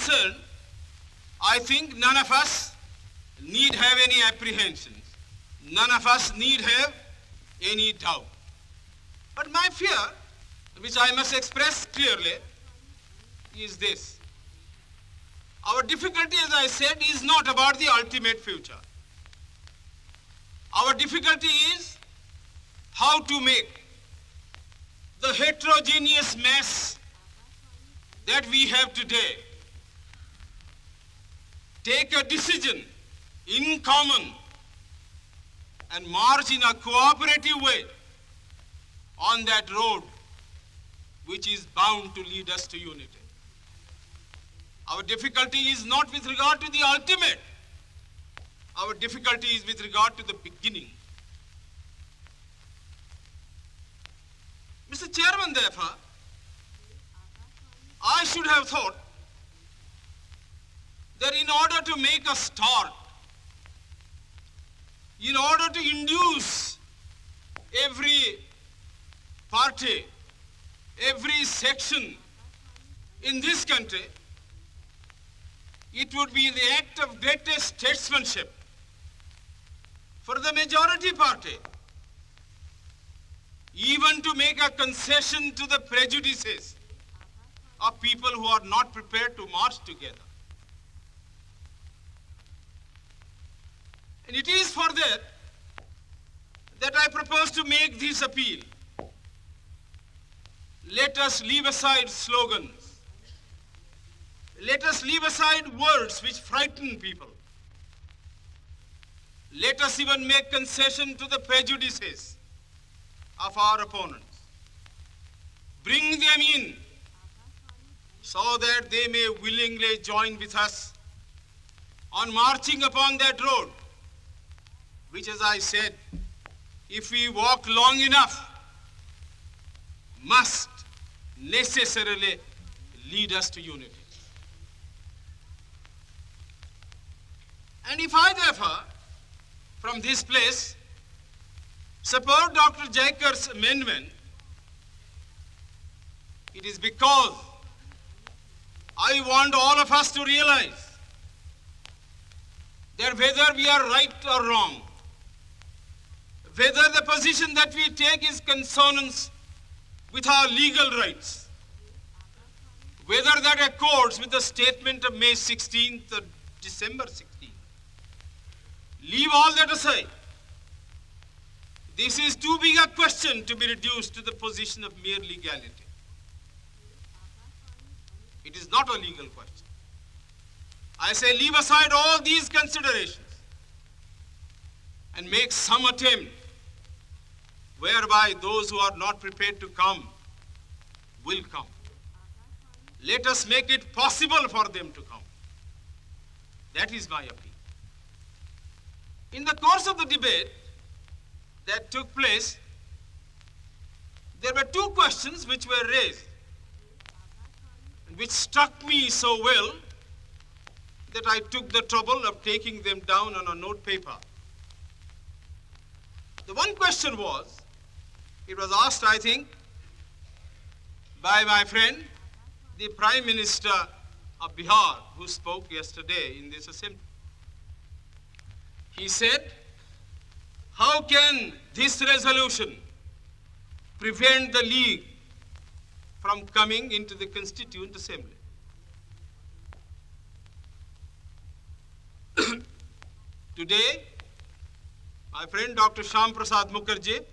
concerned, I think none of us need have any apprehensions. None of us need have any doubt. But my fear, which I must express clearly, is this. Our difficulty, as I said, is not about the ultimate future. Our difficulty is how to make the heterogeneous mass that we have today take a decision in common and march in a cooperative way on that road which is bound to lead us to unity. Our difficulty is not with regard to the ultimate. Our difficulty is with regard to the beginning. Mr. Chairman, therefore, I should have thought that in order to make a start, in order to induce every party, every section in this country, it would be the act of greatest statesmanship for the majority party even to make a concession to the prejudices of people who are not prepared to march together. And it is for that I propose to make this appeal. Let us leave aside slogans. Let us leave aside words which frighten people. Let us even make concession to the prejudices of our opponents. Bring them in so that they may willingly join with us on marching upon that road, which, as I said, if we walk long enough, must necessarily lead us to unity. And if I, therefore, from this place, support Dr. Jaikar's amendment, it is because I want all of us to realize that whether we are right or wrong, whether the position that we take is consonance with our legal rights, whether that accords with the statement of May 16th or December 16th, leave all that aside. This is too big a question to be reduced to the position of mere legality. It is not a legal question. I say leave aside all these considerations and make some attempt whereby those who are not prepared to come will come. Let us make it possible for them to come. That is my appeal. In the course of the debate that took place, there were two questions which were raised, and which struck me so well that I took the trouble of taking them down on a note paper. The one question was, it was asked, I think, by my friend, the Prime Minister of Bihar, who spoke yesterday in this assembly. He said, how can this resolution prevent the League from coming into the Constituent Assembly? Today, my friend Dr. Shyam Prasad Mukherjee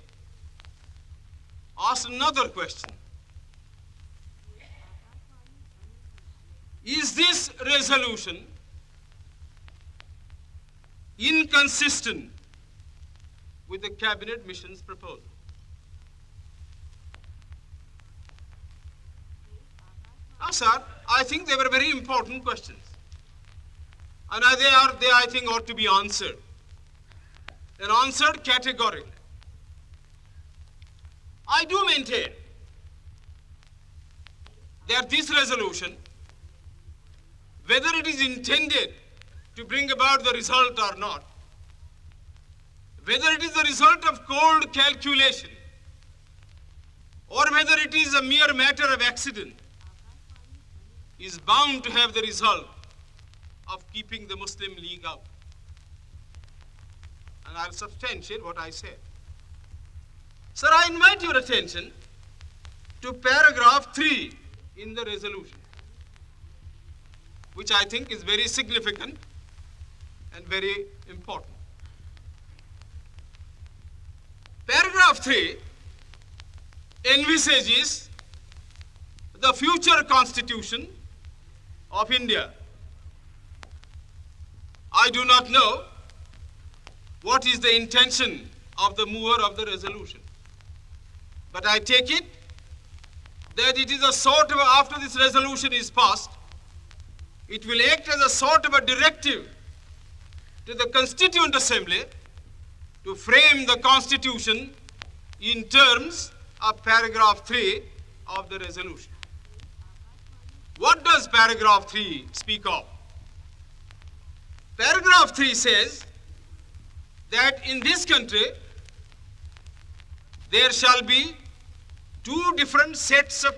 asked another question. Is this resolution inconsistent with the Cabinet Mission's proposal? Now, sir, I think they were very important questions. And they, I think, ought to be answered. And answered categorically. I do maintain that this resolution, whether it is intended to bring about the result or not, whether it is the result of cold calculation, or whether it is a mere matter of accident, is bound to have the result of keeping the Muslim League out. And I'll substantiate what I said. Sir, I invite your attention to paragraph 3 in the resolution, which I think is very significant and very important. Paragraph 3 envisages the future constitution of India. I do not know what is the intention of the mover of the resolution, but I take it that it is a sort of, after this resolution is passed, it will act as a sort of a directive to the Constituent Assembly to frame the Constitution in terms of paragraph 3 of the resolution. What does paragraph 3 speak of? Paragraph 3 says that in this country there shall be two different sets of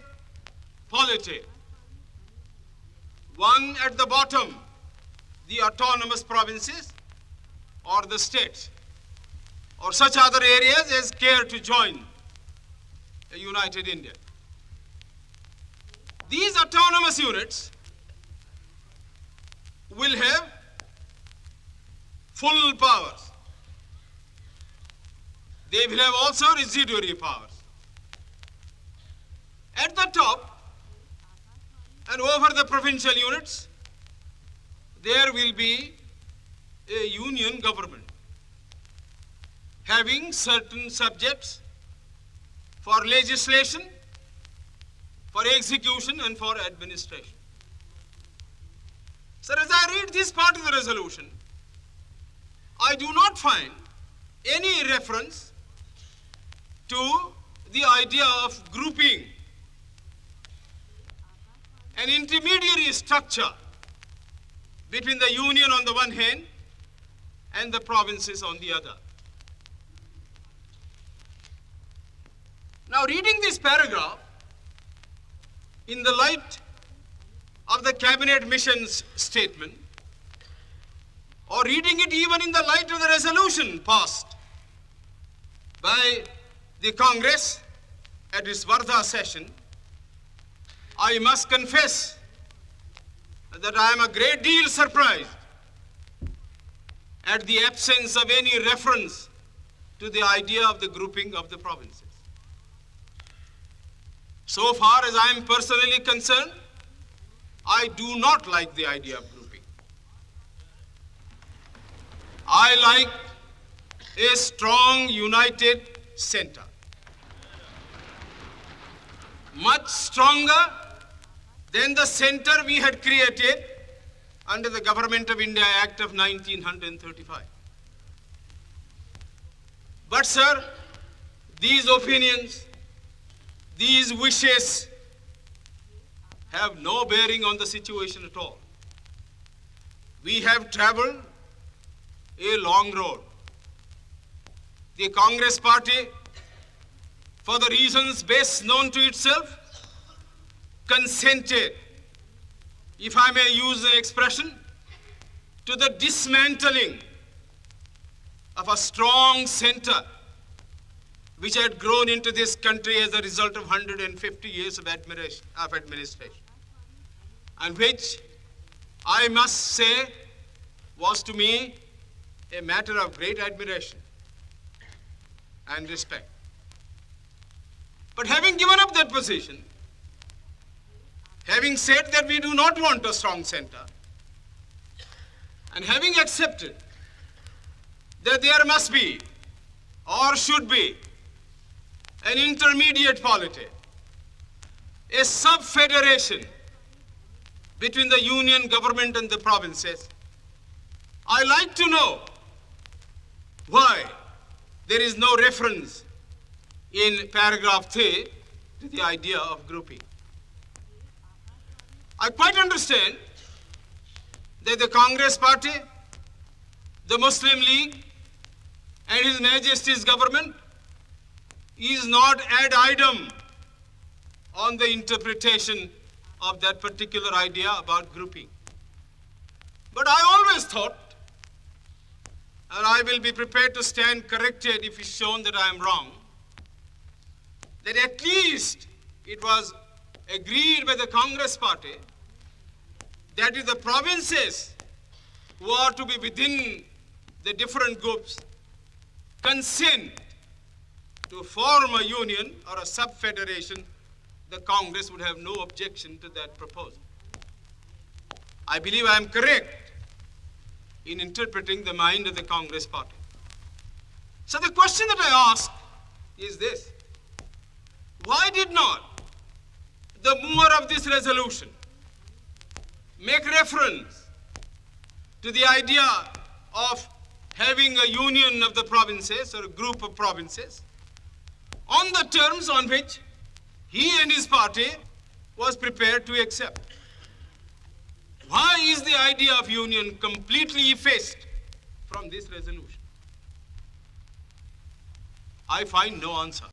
polity. One at the bottom, the autonomous provinces or the states, or such other areas as care to join a united India. These autonomous units will have full powers. They will have also residuary powers. At the top and over the provincial units, there will be a union government having certain subjects for legislation, for execution, and for administration. Sir, as I read this part of the resolution, I do not find any reference to the idea of grouping an intermediary structure between the union on the one hand and the provinces on the other. Now, reading this paragraph in the light of the Cabinet Mission's statement, or reading it even in the light of the resolution passed by the Congress at its Wardha session, I must confess that I am a great deal surprised at the absence of any reference to the idea of the grouping of the provinces. So far as I am personally concerned, I do not like the idea of grouping. I like a strong, united center, much stronger than the center we had created under the Government of India Act of 1935. But sir, these opinions, these wishes have no bearing on the situation at all. We have traveled a long road. The Congress Party, for the reasons best known to itself, consented, if I may use the expression, to the dismantling of a strong center which had grown into this country as a result of 150 years of administration, and which I must say was to me a matter of great admiration and respect. But having given up that position, having said that we do not want a strong center, and having accepted that there must be or should be an intermediate polity, a sub-federation between the union government and the provinces, I like to know why there is no reference in paragraph 3 to the idea of grouping. I quite understand that the Congress Party, the Muslim League, and His Majesty's government is not ad idem on the interpretation of that particular idea about grouping. But I always thought, and I will be prepared to stand corrected if it's shown that I am wrong, that at least it was agreed by the Congress party that if the provinces who are to be within the different groups consent to form a union or a sub-federation, the Congress would have no objection to that proposal. I believe I am correct in interpreting the mind of the Congress party. So the question that I ask is this: why did not the mover of this resolution make reference to the idea of having a union of the provinces or a group of provinces on the terms on which he and his party was prepared to accept? Why is the idea of union completely effaced from this resolution? I find no answer.